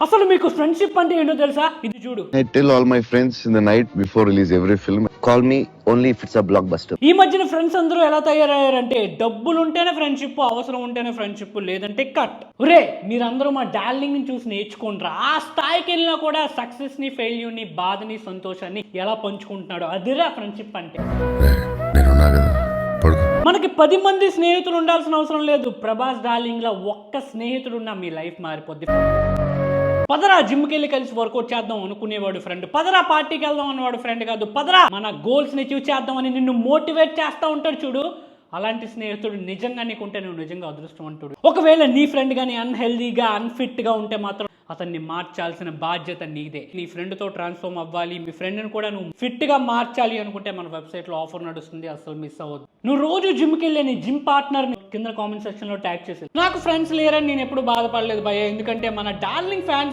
అసలు మీకు ఫ్రెండ్షిప్ అంటే ఏంటో తెలుసా? ఇది చూడు. I tell all my friends in the night before release every film. Call me only if it's a blockbuster. ఈ మధ్యన ఫ్రెండ్స్ అందరూ ఎలా తయారయ్యారంటే డబ్బులు ఉంటేనే ఫ్రెండ్షిప్, అవసరం ఉంటేనే ఫ్రెండ్షిప్, లేదంటే కట్. ఒరే మీరందరూ మా డార్లింగ్ ని చూసి నేర్చుకుంటారా? ఆ స్థాయికి వెళ్ళినా కూడా సక్సెస్ ని, ఫెయిల్యూర్ ని, బాధని, సంతోషాన్ని ఎలా పంచుకుంటున్నాడు. అదిరా ఫ్రెండ్షిప్ అంటే. మనకి 10 మంది స్నేహితులు ఉండాల్సిన అవసరం లేదు. ప్రభాస్ డార్లింగ్ లా ఒక్క స్నేహితుడు ఉన్నా మీ లైఫ్ మారిపోద్ది. పదరా జిమ్కి వెళ్ళి కలిసి వర్కౌట్ చేద్దాం అనుకునేవాడు ఫ్రెండ్, పదరా పార్టీకి వెళ్దాం అన్నవాడు ఫ్రెండ్ కాదు, పదరా మన గోల్స్ ని అచీవ్ చేద్దామని నిన్ను మోటివేట్ చేస్తూ ఉంటాడు చూడు. అలాంటి స్నేహితుడు నిజంగా నీకుంటే నువ్వు నిజంగా అదృష్టవంతుడు. ఒకవేళ నీ ఫ్రెండ్ కానీ అన్హెల్దీగా, అన్ఫిట్ గా ఉంటే మాత్రం అతన్ని మార్చాల్సిన బాధ్యత నీదే. నీ ఫ్రెండ్ తో ట్రాన్స్ఫార్మ్ అవ్వాలి, మీ ఫ్రెండ్ని కూడా నువ్వు ఫిట్ గా మార్చాలి అనుకుంటే మన వెబ్సైట్ లో ఆఫర్ నడుస్తుంది, అసలు మిస్ అవ్వద్దు. నువ్వు రోజు జిమ్కి వెళ్ళే నీ జిమ్ పార్ట్నర్ కింద కామెంట్ సెక్షన్ లో ట్యాగ్ చేసి. నాకు ఫ్రెండ్స్ లేరని నేను ఎప్పుడు బాధపడలేదు భయ్య, ఎందుకంటే మన డార్లింగ్ ఫ్యాన్స్